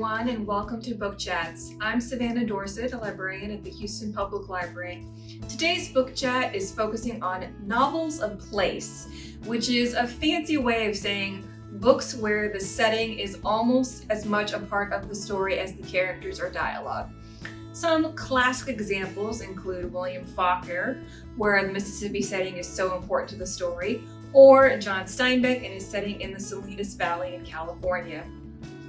everyone, and welcome to Book Chats. I'm Savannah Dorsett, a librarian at the Houston Public Library. Today's book chat is focusing on novels of place, which is a fancy way of saying books where the setting is almost as much a part of the story as the characters or dialogue. Some classic examples include William Faulkner, where the Mississippi setting is so important to the story, or John Steinbeck and his setting in the Salinas Valley in California.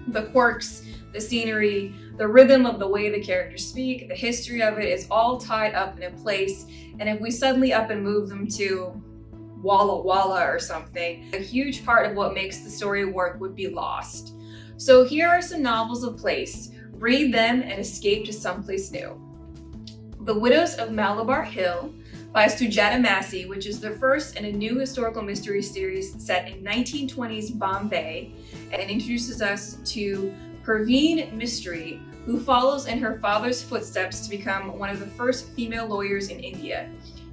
The quirks, the scenery, the rhythm of the way the characters speak, the history of it is all tied up in a place, and if we suddenly up and move them to Walla Walla or something, a huge part of what makes the story work would be lost. So here are some novels of place. Read them and escape to someplace new. The Widows of Malabar Hill by Sujata Massey, which is the first in a new historical mystery series set in 1920s Bombay, and introduces us to Parveen Mystery, who follows in her father's footsteps to become one of the first female lawyers in India.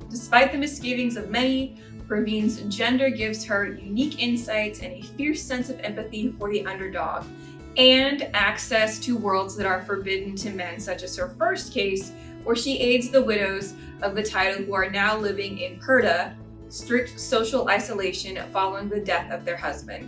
Despite the misgivings of many, Parveen's gender gives her unique insights and a fierce sense of empathy for the underdog, and access to worlds that are forbidden to men, such as her first case, where she aids the widows of the title who are now living in Purdah, strict social isolation following the death of their husband.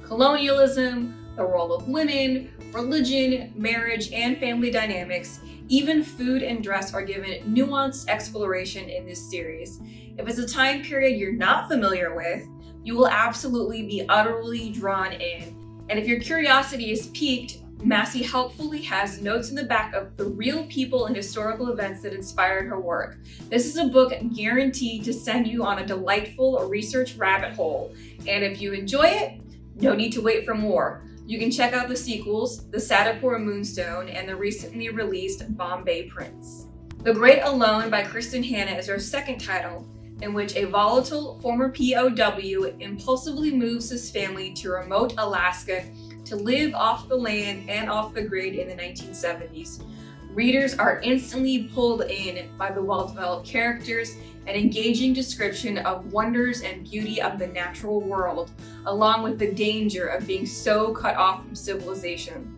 Colonialism, the role of women, religion, marriage, and family dynamics, even food and dress are given nuanced exploration in this series. If it's a time period you're not familiar with, you will absolutely be utterly drawn in. And if your curiosity is piqued, Massey helpfully has notes in the back of the real people and historical events that inspired her work. This is a book guaranteed to send you on a delightful research rabbit hole. And if you enjoy it, no need to wait for more. You can check out the sequels, The Satapur Moonstone and the recently released Bombay Prince. The Great Alone by Kristen Hanna is our second title, in which a volatile former POW impulsively moves his family to remote Alaska to live off the land and off the grid in the 1970s. Readers are instantly pulled in by the well-developed characters and engaging description of wonders and beauty of the natural world, along with the danger of being so cut off from civilization.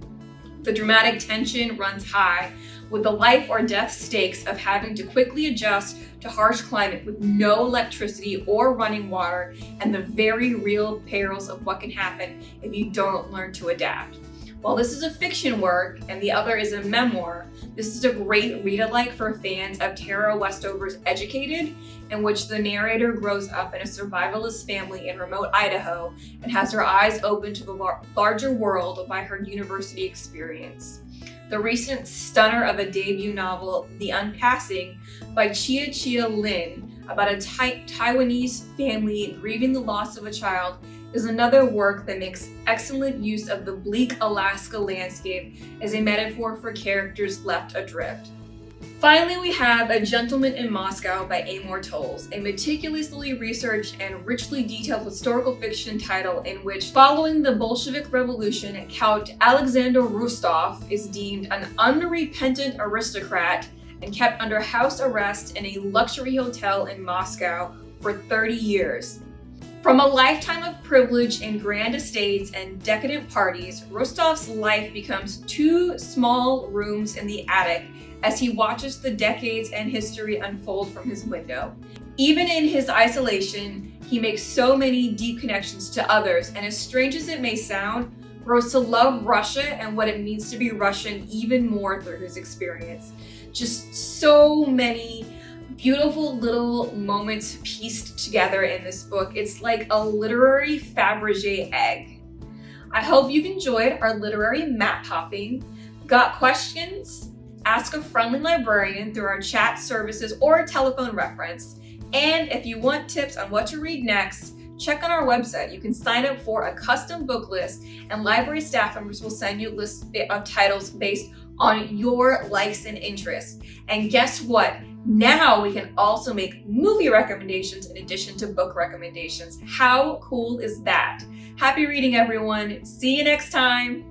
The dramatic tension runs high, with the life or death stakes of having to quickly adjust to harsh climate with no electricity or running water, and the very real perils of what can happen if you don't learn to adapt. While this is a fiction work and the other is a memoir, this is a great read-alike for fans of Tara Westover's Educated, in which the narrator grows up in a survivalist family in remote Idaho and has her eyes open to the larger world by her university experience. The recent stunner of a debut novel, The Unpassing by Chia Chia Lin, about a Taiwanese family grieving the loss of a child, is another work that makes excellent use of the bleak Alaska landscape as a metaphor for characters left adrift. Finally, we have A Gentleman in Moscow by Amor Towles, a meticulously researched and richly detailed historical fiction title in which, following the Bolshevik Revolution, Count Alexander Rostov is deemed an unrepentant aristocrat and kept under house arrest in a luxury hotel in Moscow for 30 years. From a lifetime of privilege and grand estates and decadent parties, Rostov's life becomes two small rooms in the attic as he watches the decades and history unfold from his window. Even in his isolation, he makes so many deep connections to others, and as strange as it may sound, grows to love Russia and what it means to be Russian even more through his experience. Just so many beautiful little moments pieced together in this book. It's like a literary Fabergé egg. I hope you've enjoyed our literary map hopping. Got questions? Ask a friendly librarian through our chat services or telephone reference. And if you want tips on what to read next, check on our website. You can sign up for a custom book list, and library staff members will send you lists of titles based on your likes and interests. And guess what? Now we can also make movie recommendations in addition to book recommendations. How cool is that? Happy reading, everyone. See you next time.